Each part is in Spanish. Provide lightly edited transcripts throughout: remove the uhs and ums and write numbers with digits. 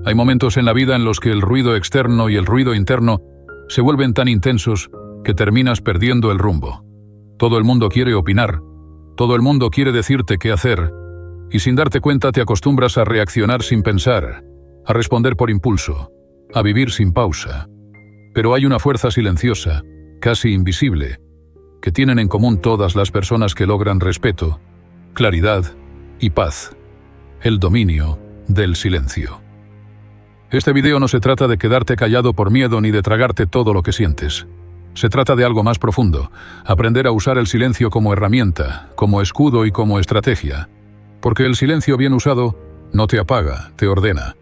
Hay momentos en la vida en los que el ruido externo y el ruido interno se vuelven tan intensos que terminas perdiendo el rumbo. Todo el mundo quiere opinar, todo el mundo quiere decirte qué hacer, y sin darte cuenta te acostumbras a reaccionar sin pensar, a responder por impulso, a vivir sin pausa. Pero hay una fuerza silenciosa, casi invisible, que tienen en común todas las personas que logran respeto, claridad y paz: el dominio del silencio. Este video no se trata de quedarte callado por miedo ni de tragarte todo lo que sientes. Se trata de algo más profundo: aprender a usar el silencio como herramienta, como escudo y como estrategia. Porque el silencio bien usado no te apaga, te ordena.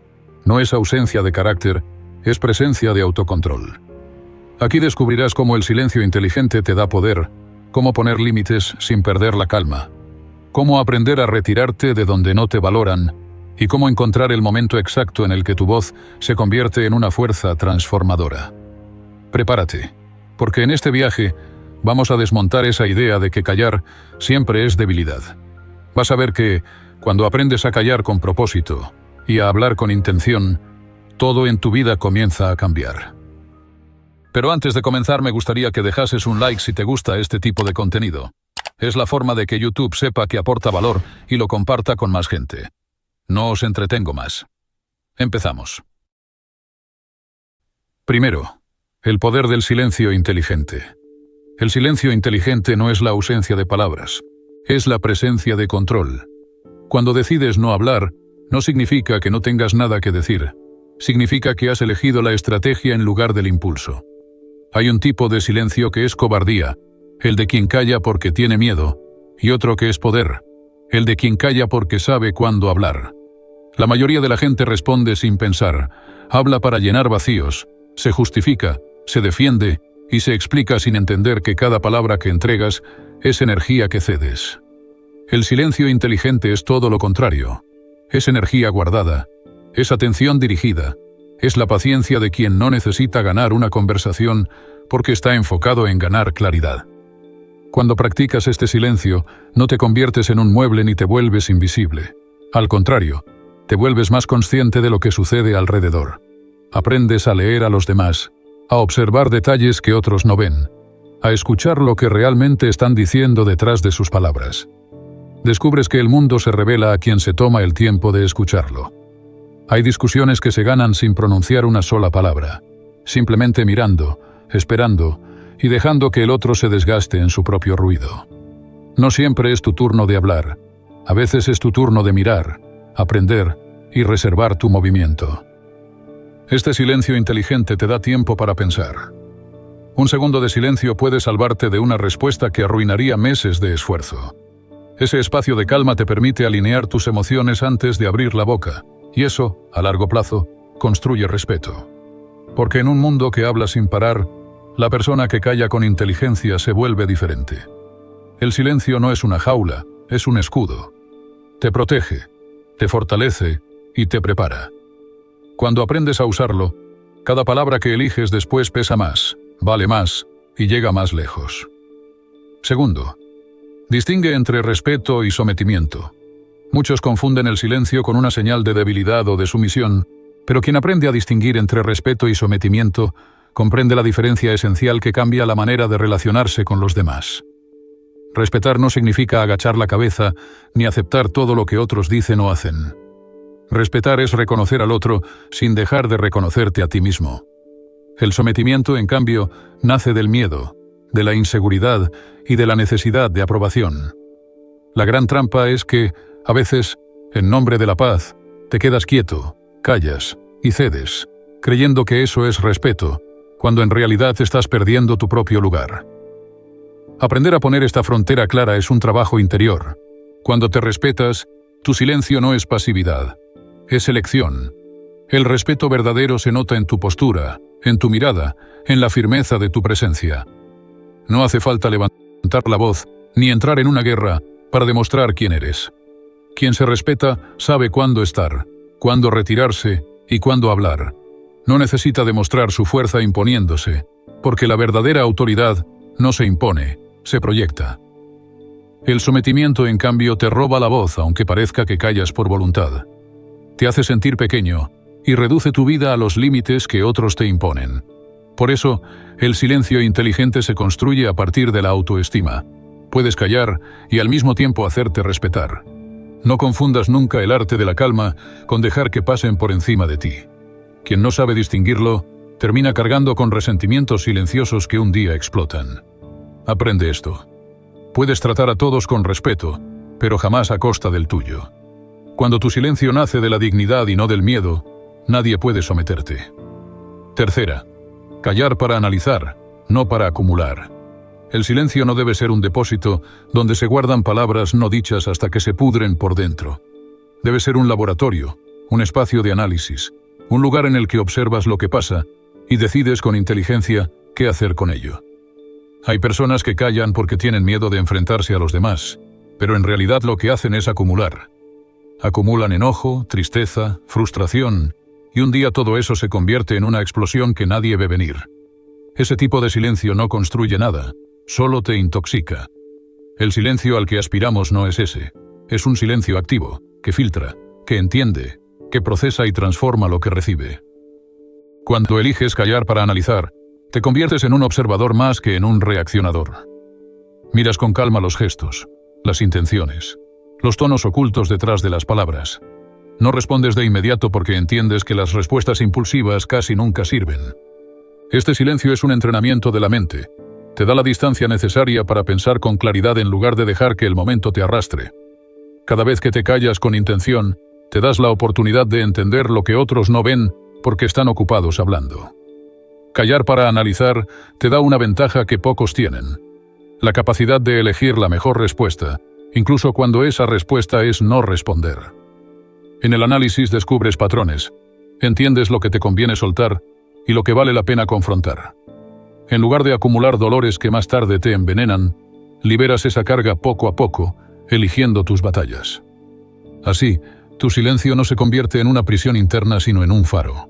No es ausencia de carácter, es presencia de autocontrol. Aquí descubrirás cómo el silencio inteligente te da poder, cómo poner límites sin perder la calma, cómo aprender a retirarte de donde no te valoran y cómo encontrar el momento exacto en el que tu voz se convierte en una fuerza transformadora. Prepárate, porque en este viaje vamos a desmontar esa idea de que callar siempre es debilidad. Vas a ver que, cuando aprendes a callar con propósito y a hablar con intención, todo en tu vida comienza a cambiar. Pero antes de comenzar me gustaría que dejases un like si te gusta este tipo de contenido. Es la forma de que YouTube sepa que aporta valor y lo comparta con más gente. No os entretengo más. Empezamos. Primero, el poder del silencio inteligente. El silencio inteligente no es la ausencia de palabras, es la presencia de control. Cuando decides no hablar, no significa que no tengas nada que decir. Significa que has elegido la estrategia en lugar del impulso. Hay un tipo de silencio que es cobardía, el de quien calla porque tiene miedo, y otro que es poder, el de quien calla porque sabe cuándo hablar. La mayoría de la gente responde sin pensar, habla para llenar vacíos, se justifica, se defiende y se explica sin entender que cada palabra que entregas es energía que cedes. El silencio inteligente es todo lo contrario. Es energía guardada, es atención dirigida, es la paciencia de quien no necesita ganar una conversación porque está enfocado en ganar claridad. Cuando practicas este silencio, no te conviertes en un mueble ni te vuelves invisible. Al contrario, te vuelves más consciente de lo que sucede alrededor. Aprendes a leer a los demás, a observar detalles que otros no ven, a escuchar lo que realmente están diciendo detrás de sus palabras. Descubres que el mundo se revela a quien se toma el tiempo de escucharlo. Hay discusiones que se ganan sin pronunciar una sola palabra, simplemente mirando, esperando y dejando que el otro se desgaste en su propio ruido. No siempre es tu turno de hablar, a veces es tu turno de mirar, aprender y reservar tu movimiento. Este silencio inteligente te da tiempo para pensar. Un segundo de silencio puede salvarte de una respuesta que arruinaría meses de esfuerzo. Ese espacio de calma te permite alinear tus emociones antes de abrir la boca, y eso, a largo plazo, construye respeto. Porque en un mundo que habla sin parar, la persona que calla con inteligencia se vuelve diferente. El silencio no es una jaula, es un escudo. Te protege, te fortalece y te prepara. Cuando aprendes a usarlo, cada palabra que eliges después pesa más, vale más y llega más lejos. Segundo, distingue entre respeto y sometimiento. Muchos confunden el silencio con una señal de debilidad o de sumisión, pero quien aprende a distinguir entre respeto y sometimiento comprende la diferencia esencial que cambia la manera de relacionarse con los demás. Respetar no significa agachar la cabeza ni aceptar todo lo que otros dicen o hacen. Respetar es reconocer al otro sin dejar de reconocerte a ti mismo. El sometimiento, en cambio, nace del miedo, de la inseguridad y de la necesidad de aprobación. La gran trampa es que, a veces, en nombre de la paz, te quedas quieto, callas y cedes, creyendo que eso es respeto, cuando en realidad estás perdiendo tu propio lugar. Aprender a poner esta frontera clara es un trabajo interior. Cuando te respetas, tu silencio no es pasividad, es elección. El respeto verdadero se nota en tu postura, en tu mirada, en la firmeza de tu presencia. No hace falta levantar la voz, ni entrar en una guerra, para demostrar quién eres. Quien se respeta sabe cuándo estar, cuándo retirarse y cuándo hablar. No necesita demostrar su fuerza imponiéndose, porque la verdadera autoridad no se impone, se proyecta. El sometimiento, en cambio, te roba la voz aunque parezca que callas por voluntad. Te hace sentir pequeño, y reduce tu vida a los límites que otros te imponen. Por eso, el silencio inteligente se construye a partir de la autoestima. Puedes callar y al mismo tiempo hacerte respetar. No confundas nunca el arte de la calma con dejar que pasen por encima de ti. Quien no sabe distinguirlo, termina cargando con resentimientos silenciosos que un día explotan. Aprende esto. Puedes tratar a todos con respeto, pero jamás a costa del tuyo. Cuando tu silencio nace de la dignidad y no del miedo, nadie puede someterte. Tercera, callar para analizar, no para acumular. El silencio no debe ser un depósito donde se guardan palabras no dichas hasta que se pudren por dentro. Debe ser un laboratorio, un espacio de análisis, un lugar en el que observas lo que pasa y decides con inteligencia qué hacer con ello. Hay personas que callan porque tienen miedo de enfrentarse a los demás, pero en realidad lo que hacen es acumular. Acumulan enojo, tristeza, frustración, y un día todo eso se convierte en una explosión que nadie ve venir. Ese tipo de silencio no construye nada, solo te intoxica. El silencio al que aspiramos no es ese, es un silencio activo, que filtra, que entiende, que procesa y transforma lo que recibe. Cuando eliges callar para analizar, te conviertes en un observador más que en un reaccionador. Miras con calma los gestos, las intenciones, los tonos ocultos detrás de las palabras. No respondes de inmediato porque entiendes que las respuestas impulsivas casi nunca sirven. Este silencio es un entrenamiento de la mente. Te da la distancia necesaria para pensar con claridad en lugar de dejar que el momento te arrastre. Cada vez que te callas con intención, te das la oportunidad de entender lo que otros no ven porque están ocupados hablando. Callar para analizar te da una ventaja que pocos tienen: la capacidad de elegir la mejor respuesta, incluso cuando esa respuesta es no responder. En el análisis descubres patrones, entiendes lo que te conviene soltar y lo que vale la pena confrontar. En lugar de acumular dolores que más tarde te envenenan, liberas esa carga poco a poco, eligiendo tus batallas. Así, tu silencio no se convierte en una prisión interna sino en un faro.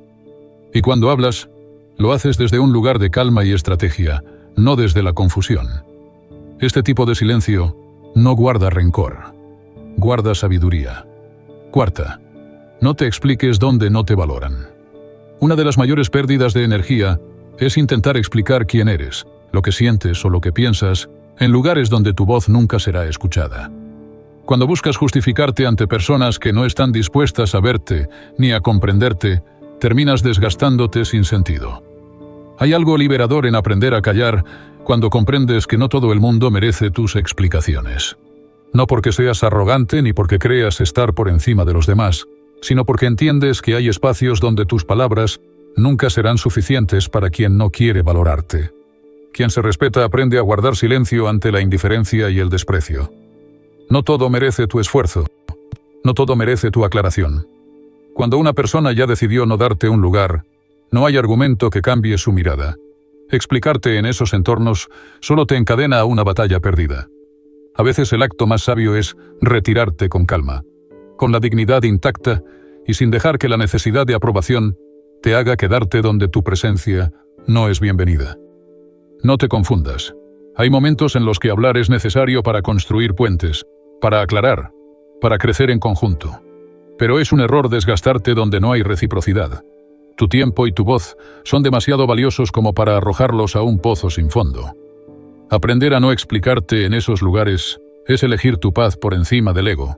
Y cuando hablas, lo haces desde un lugar de calma y estrategia, no desde la confusión. Este tipo de silencio no guarda rencor, guarda sabiduría. Cuarta, no te expliques donde no te valoran. Una de las mayores pérdidas de energía es intentar explicar quién eres, lo que sientes o lo que piensas, en lugares donde tu voz nunca será escuchada. Cuando buscas justificarte ante personas que no están dispuestas a verte ni a comprenderte, terminas desgastándote sin sentido. Hay algo liberador en aprender a callar cuando comprendes que no todo el mundo merece tus explicaciones. No porque seas arrogante ni porque creas estar por encima de los demás, sino porque entiendes que hay espacios donde tus palabras nunca serán suficientes para quien no quiere valorarte. Quien se respeta aprende a guardar silencio ante la indiferencia y el desprecio. No todo merece tu esfuerzo. No todo merece tu aclaración. Cuando una persona ya decidió no darte un lugar, no hay argumento que cambie su mirada. Explicarte en esos entornos solo te encadena a una batalla perdida. A veces el acto más sabio es retirarte con calma, con la dignidad intacta y sin dejar que la necesidad de aprobación te haga quedarte donde tu presencia no es bienvenida. No te confundas. Hay momentos en los que hablar es necesario para construir puentes, para aclarar, para crecer en conjunto. Pero es un error desgastarte donde no hay reciprocidad. Tu tiempo y tu voz son demasiado valiosos como para arrojarlos a un pozo sin fondo. Aprender a no explicarte en esos lugares es elegir tu paz por encima del ego.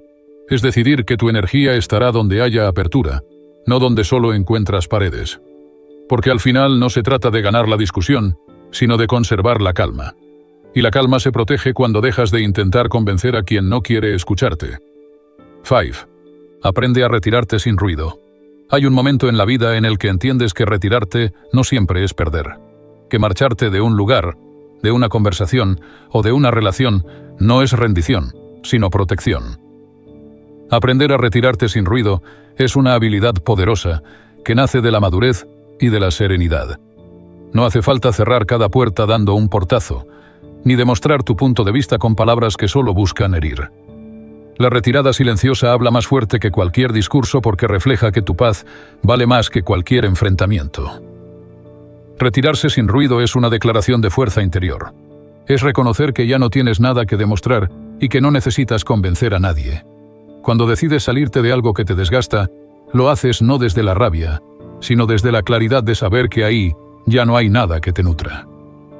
Es decidir que tu energía estará donde haya apertura, no donde solo encuentras paredes. Porque al final no se trata de ganar la discusión, sino de conservar la calma. Y la calma se protege cuando dejas de intentar convencer a quien no quiere escucharte. 5. Aprende a retirarte sin ruido. Hay un momento en la vida en el que entiendes que retirarte no siempre es perder. Que marcharte de un lugar, de una conversación o de una relación no es rendición, sino protección. Aprender a retirarte sin ruido es una habilidad poderosa que nace de la madurez y de la serenidad. No hace falta cerrar cada puerta dando un portazo, ni demostrar tu punto de vista con palabras que solo buscan herir. La retirada silenciosa habla más fuerte que cualquier discurso porque refleja que tu paz vale más que cualquier enfrentamiento. Retirarse sin ruido es una declaración de fuerza interior. Es reconocer que ya no tienes nada que demostrar y que no necesitas convencer a nadie. Cuando decides salirte de algo que te desgasta, lo haces no desde la rabia, sino desde la claridad de saber que ahí ya no hay nada que te nutra.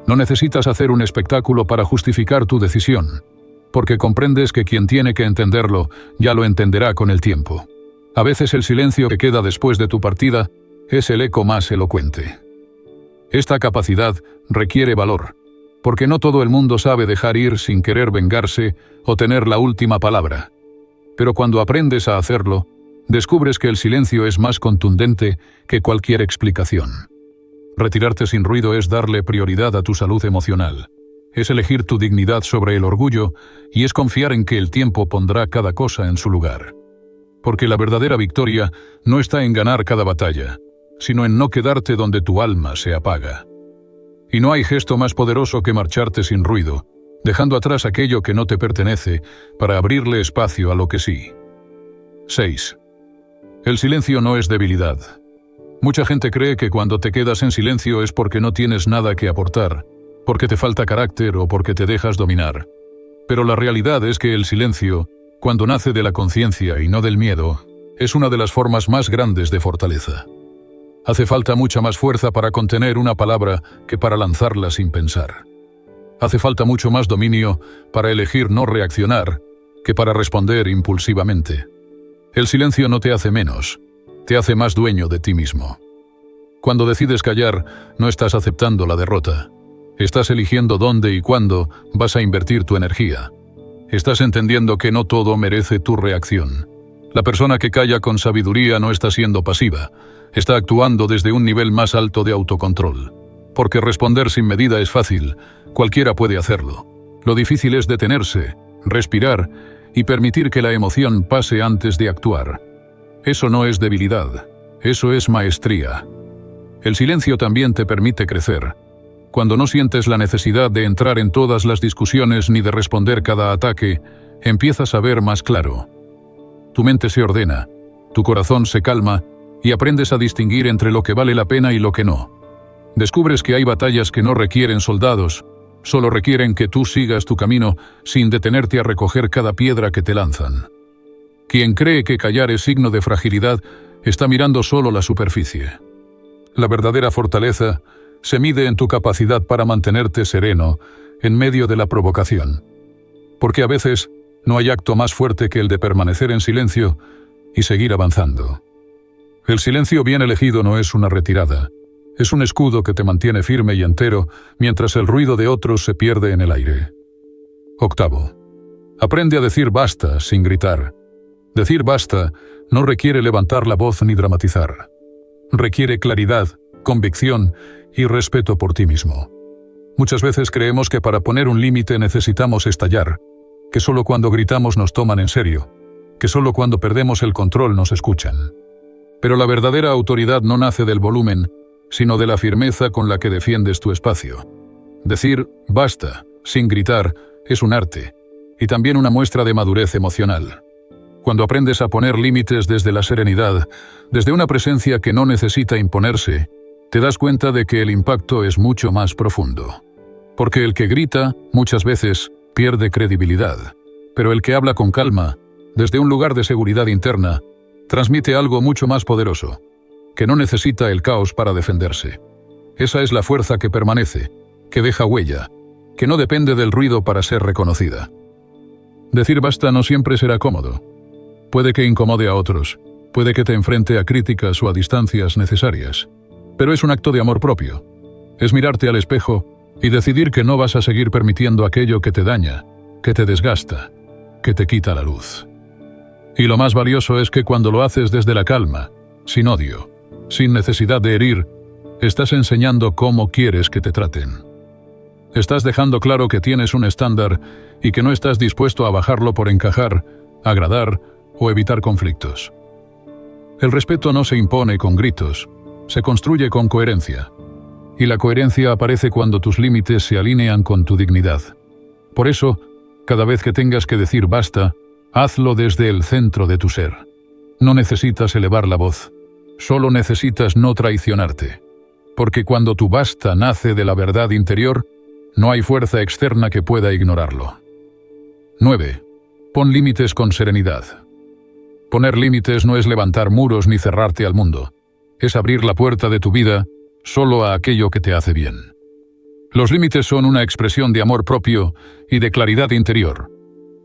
No necesitas hacer un espectáculo para justificar tu decisión, porque comprendes que quien tiene que entenderlo ya lo entenderá con el tiempo. A veces el silencio que queda después de tu partida es el eco más elocuente. Esta capacidad requiere valor, porque no todo el mundo sabe dejar ir sin querer vengarse o tener la última palabra. Pero cuando aprendes a hacerlo, descubres que el silencio es más contundente que cualquier explicación. Retirarte sin ruido es darle prioridad a tu salud emocional. Es elegir tu dignidad sobre el orgullo y es confiar en que el tiempo pondrá cada cosa en su lugar. Porque la verdadera victoria no está en ganar cada batalla, sino en no quedarte donde tu alma se apaga. Y no hay gesto más poderoso que marcharte sin ruido, dejando atrás aquello que no te pertenece para abrirle espacio a lo que sí. 6. El silencio no es debilidad. Mucha gente cree que cuando te quedas en silencio es porque no tienes nada que aportar, porque te falta carácter o porque te dejas dominar. Pero la realidad es que el silencio, cuando nace de la conciencia y no del miedo, es una de las formas más grandes de fortaleza. Hace falta mucha más fuerza para contener una palabra que para lanzarla sin pensar. Hace falta mucho más dominio para elegir no reaccionar que para responder impulsivamente. El silencio no te hace menos, te hace más dueño de ti mismo. Cuando decides callar, no estás aceptando la derrota. Estás eligiendo dónde y cuándo vas a invertir tu energía. Estás entendiendo que no todo merece tu reacción. La persona que calla con sabiduría no está siendo pasiva, está actuando desde un nivel más alto de autocontrol. Porque responder sin medida es fácil, cualquiera puede hacerlo. Lo difícil es detenerse, respirar y permitir que la emoción pase antes de actuar. Eso no es debilidad, eso es maestría. El silencio también te permite crecer. Cuando no sientes la necesidad de entrar en todas las discusiones ni de responder cada ataque, empiezas a ver más claro. Tu mente se ordena, tu corazón se calma y aprendes a distinguir entre lo que vale la pena y lo que no. Descubres que hay batallas que no requieren soldados, solo requieren que tú sigas tu camino sin detenerte a recoger cada piedra que te lanzan. Quien cree que callar es signo de fragilidad está mirando solo la superficie. La verdadera fortaleza se mide en tu capacidad para mantenerte sereno en medio de la provocación. Porque a veces no hay acto más fuerte que el de permanecer en silencio y seguir avanzando. El silencio bien elegido no es una retirada, es un escudo que te mantiene firme y entero mientras el ruido de otros se pierde en el aire. 8. Aprende a decir basta sin gritar. Decir basta no requiere levantar la voz ni dramatizar. Requiere claridad, convicción y respeto por ti mismo. Muchas veces creemos que para poner un límite necesitamos estallar, que solo cuando gritamos nos toman en serio, que solo cuando perdemos el control nos escuchan. Pero la verdadera autoridad no nace del volumen, sino de la firmeza con la que defiendes tu espacio. Decir basta, sin gritar, es un arte, y también una muestra de madurez emocional. Cuando aprendes a poner límites desde la serenidad, desde una presencia que no necesita imponerse, te das cuenta de que el impacto es mucho más profundo. Porque el que grita, muchas veces, pierde credibilidad. Pero el que habla con calma, desde un lugar de seguridad interna, transmite algo mucho más poderoso, que no necesita el caos para defenderse. Esa es la fuerza que permanece, que deja huella, que no depende del ruido para ser reconocida. Decir basta no siempre será cómodo. Puede que incomode a otros, puede que te enfrente a críticas o a distancias necesarias. Pero es un acto de amor propio. Es mirarte al espejo y decidir que no vas a seguir permitiendo aquello que te daña, que te desgasta, que te quita la luz. Y lo más valioso es que cuando lo haces desde la calma, sin odio, sin necesidad de herir, estás enseñando cómo quieres que te traten. Estás dejando claro que tienes un estándar y que no estás dispuesto a bajarlo por encajar, agradar o evitar conflictos. El respeto no se impone con gritos, se construye con coherencia. Y la coherencia aparece cuando tus límites se alinean con tu dignidad. Por eso, cada vez que tengas que decir basta, hazlo desde el centro de tu ser. No necesitas elevar la voz, solo necesitas no traicionarte. Porque cuando tu basta nace de la verdad interior, no hay fuerza externa que pueda ignorarlo. 9. Pon límites con serenidad. Poner límites no es levantar muros ni cerrarte al mundo. Es abrir la puerta de tu vida solo a aquello que te hace bien. Los límites son una expresión de amor propio y de claridad interior.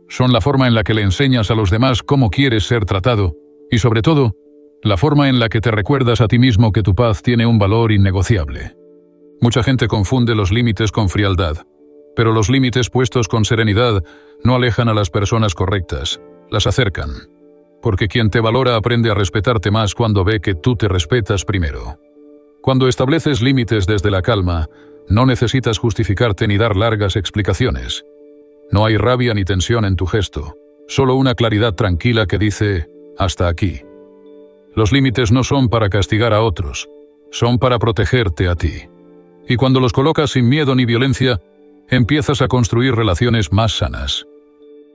Son la forma en la que le enseñas a los demás cómo quieres ser tratado y, sobre todo, la forma en la que te recuerdas a ti mismo que tu paz tiene un valor innegociable. Mucha gente confunde los límites con frialdad, pero los límites puestos con serenidad no alejan a las personas correctas, las acercan. Porque quien te valora aprende a respetarte más cuando ve que tú te respetas primero. Cuando estableces límites desde la calma, no necesitas justificarte ni dar largas explicaciones. No hay rabia ni tensión en tu gesto, solo una claridad tranquila que dice, hasta aquí. Los límites no son para castigar a otros, son para protegerte a ti. Y cuando los colocas sin miedo ni violencia, empiezas a construir relaciones más sanas.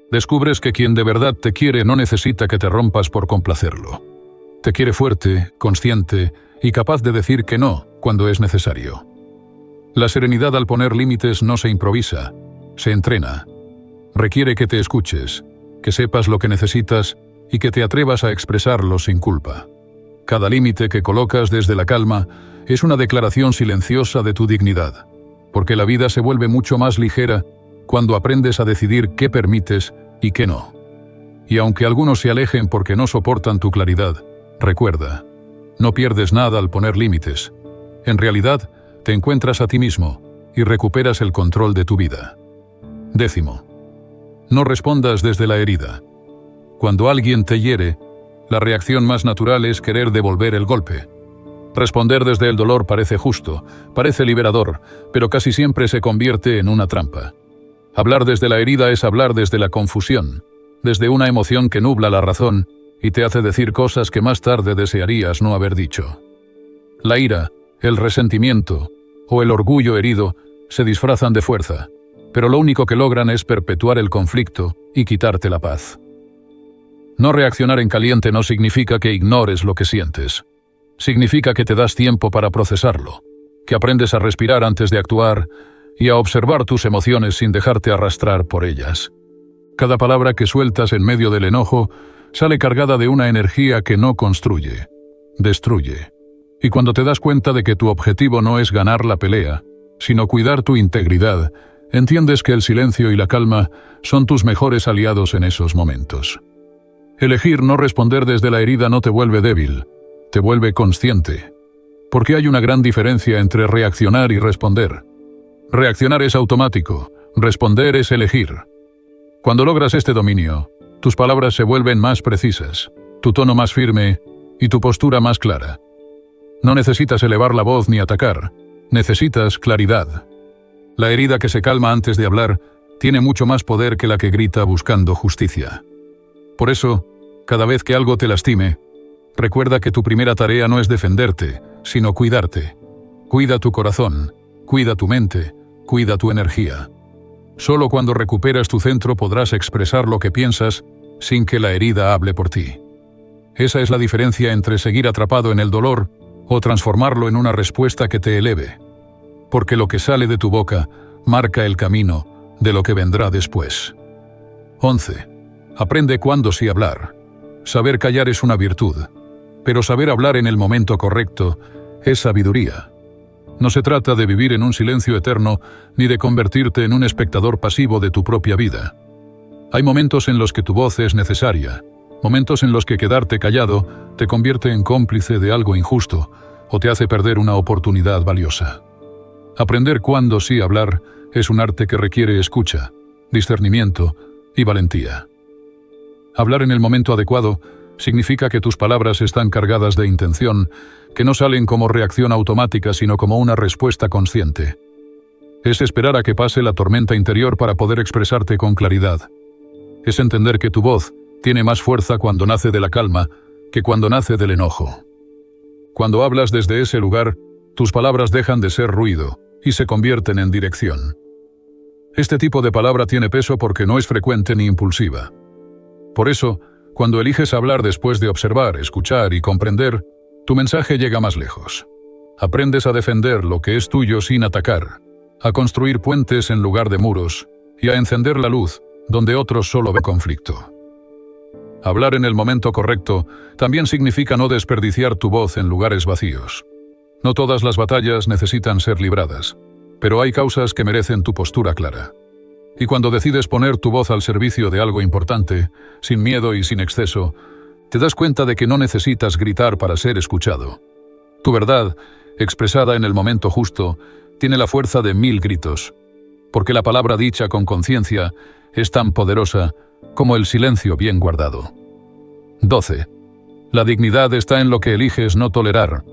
Descubres que quien de verdad te quiere no necesita que te rompas por complacerlo. Te quiere fuerte, consciente y capaz de decir que no cuando es necesario. La serenidad al poner límites no se improvisa, se entrena. Requiere que te escuches, que sepas lo que necesitas y que te atrevas a expresarlo sin culpa. Cada límite que colocas desde la calma es una declaración silenciosa de tu dignidad, porque la vida se vuelve mucho más ligera cuando aprendes a decidir qué permites y qué no. Y aunque algunos se alejen porque no soportan tu claridad, recuerda, no pierdes nada al poner límites. En realidad, te encuentras a ti mismo y recuperas el control de tu vida. 10. No respondas desde la herida. Cuando alguien te hiere, la reacción más natural es querer devolver el golpe. Responder desde el dolor parece justo, parece liberador, pero casi siempre se convierte en una trampa. Hablar desde la herida es hablar desde la confusión, desde una emoción que nubla la razón y te hace decir cosas que más tarde desearías no haber dicho. La ira, el resentimiento o el orgullo herido se disfrazan de fuerza, pero lo único que logran es perpetuar el conflicto y quitarte la paz. No reaccionar en caliente no significa que ignores lo que sientes. Significa que te das tiempo para procesarlo, que aprendes a respirar antes de actuar y a observar tus emociones sin dejarte arrastrar por ellas. Cada palabra que sueltas en medio del enojo sale cargada de una energía que no construye, destruye. Y cuando te das cuenta de que tu objetivo no es ganar la pelea, sino cuidar tu integridad, entiendes que el silencio y la calma son tus mejores aliados en esos momentos. Elegir no responder desde la herida no te vuelve débil, te vuelve consciente. Porque hay una gran diferencia entre reaccionar y responder. Reaccionar es automático, responder es elegir. Cuando logras este dominio, tus palabras se vuelven más precisas, tu tono más firme y tu postura más clara. No necesitas elevar la voz ni atacar, necesitas claridad. La herida que se calma antes de hablar tiene mucho más poder que la que grita buscando justicia. Por eso, cada vez que algo te lastime, recuerda que tu primera tarea no es defenderte, sino cuidarte. Cuida tu corazón, cuida tu mente, cuida tu energía. Solo cuando recuperas tu centro podrás expresar lo que piensas sin que la herida hable por ti. Esa es la diferencia entre seguir atrapado en el dolor o transformarlo en una respuesta que te eleve. Porque lo que sale de tu boca marca el camino de lo que vendrá después. 11. Aprende cuándo sí hablar. Saber callar es una virtud, pero saber hablar en el momento correcto es sabiduría. No se trata de vivir en un silencio eterno ni de convertirte en un espectador pasivo de tu propia vida. Hay momentos en los que tu voz es necesaria, momentos en los que quedarte callado te convierte en cómplice de algo injusto o te hace perder una oportunidad valiosa. Aprender cuándo sí hablar es un arte que requiere escucha, discernimiento y valentía. Hablar en el momento adecuado significa que tus palabras están cargadas de intención, que no salen como reacción automática sino como una respuesta consciente. Es esperar a que pase la tormenta interior para poder expresarte con claridad. Es entender que tu voz tiene más fuerza cuando nace de la calma que cuando nace del enojo. Cuando hablas desde ese lugar, tus palabras dejan de ser ruido y se convierten en dirección. Este tipo de palabra tiene peso porque no es frecuente ni impulsiva. Por eso, cuando eliges hablar después de observar, escuchar y comprender, tu mensaje llega más lejos. Aprendes a defender lo que es tuyo sin atacar, a construir puentes en lugar de muros y a encender la luz donde otros solo ven conflicto. Hablar en el momento correcto también significa no desperdiciar tu voz en lugares vacíos. No todas las batallas necesitan ser libradas, pero hay causas que merecen tu postura clara. Y cuando decides poner tu voz al servicio de algo importante, sin miedo y sin exceso, te das cuenta de que no necesitas gritar para ser escuchado. Tu verdad, expresada en el momento justo, tiene la fuerza de 1000 gritos, porque la palabra dicha con conciencia es tan poderosa como el silencio bien guardado. 12. La dignidad está en lo que eliges no tolerar.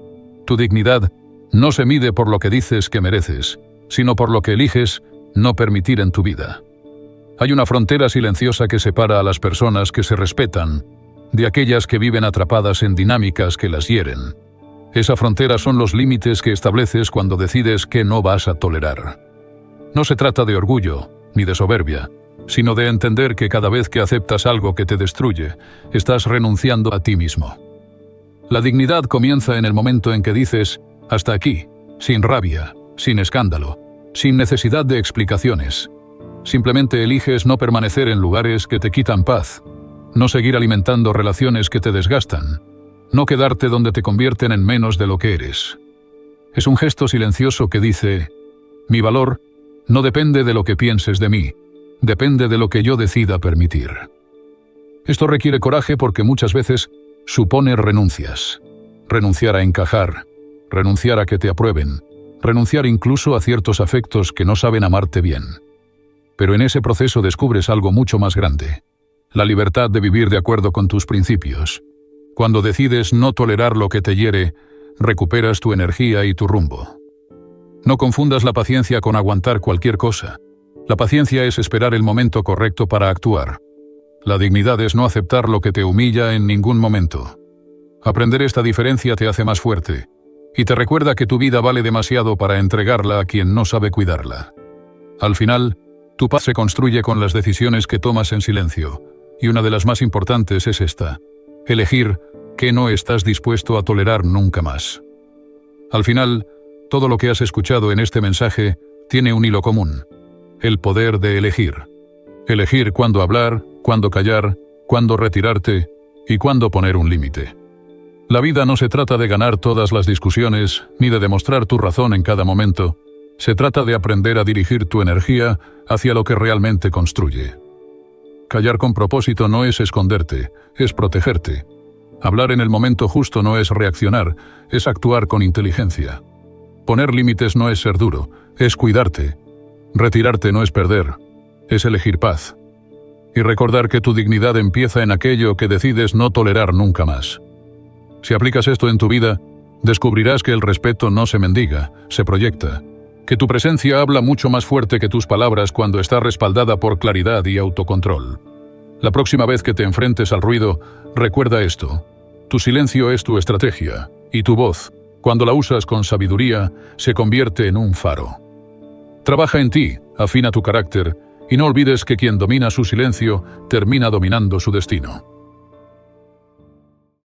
Tu dignidad no se mide por lo que dices que mereces, sino por lo que eliges no permitir en tu vida. Hay una frontera silenciosa que separa a las personas que se respetan de aquellas que viven atrapadas en dinámicas que las hieren. Esa frontera son los límites que estableces cuando decides que no vas a tolerar. No se trata de orgullo ni de soberbia, sino de entender que cada vez que aceptas algo que te destruye, estás renunciando a ti mismo. La dignidad comienza en el momento en que dices, hasta aquí, sin rabia, sin escándalo, sin necesidad de explicaciones. Simplemente eliges no permanecer en lugares que te quitan paz, no seguir alimentando relaciones que te desgastan, no quedarte donde te convierten en menos de lo que eres. Es un gesto silencioso que dice, mi valor no depende de lo que pienses de mí, depende de lo que yo decida permitir. Esto requiere coraje porque muchas veces supone renuncias. Renunciar a encajar, renunciar a que te aprueben, renunciar incluso a ciertos afectos que no saben amarte bien. Pero en ese proceso descubres algo mucho más grande, la libertad de vivir de acuerdo con tus principios. Cuando decides no tolerar lo que te hiere, recuperas tu energía y tu rumbo. No confundas la paciencia con aguantar cualquier cosa. La paciencia es esperar el momento correcto para actuar. La dignidad es no aceptar lo que te humilla en ningún momento. Aprender esta diferencia te hace más fuerte y te recuerda que tu vida vale demasiado para entregarla a quien no sabe cuidarla. Al final, tu paz se construye con las decisiones que tomas en silencio, y una de las más importantes es esta: elegir qué no estás dispuesto a tolerar nunca más. Al final, todo lo que has escuchado en este mensaje tiene un hilo común: el poder de elegir. Elegir cuándo hablar, cuándo callar, cuándo retirarte y cuándo poner un límite. La vida no se trata de ganar todas las discusiones, ni de demostrar tu razón en cada momento. Se trata de aprender a dirigir tu energía hacia lo que realmente construye. Callar con propósito no es esconderte, es protegerte. Hablar en el momento justo no es reaccionar, es actuar con inteligencia. Poner límites no es ser duro, es cuidarte. Retirarte no es perder, es elegir paz. Y recordar que tu dignidad empieza en aquello que decides no tolerar nunca más. Si aplicas esto en tu vida, descubrirás que el respeto no se mendiga, se proyecta. Que tu presencia habla mucho más fuerte que tus palabras cuando está respaldada por claridad y autocontrol. La próxima vez que te enfrentes al ruido, recuerda esto: tu silencio es tu estrategia, y tu voz, cuando la usas con sabiduría, se convierte en un faro. Trabaja en ti, afina tu carácter, y no olvides que quien domina su silencio termina dominando su destino.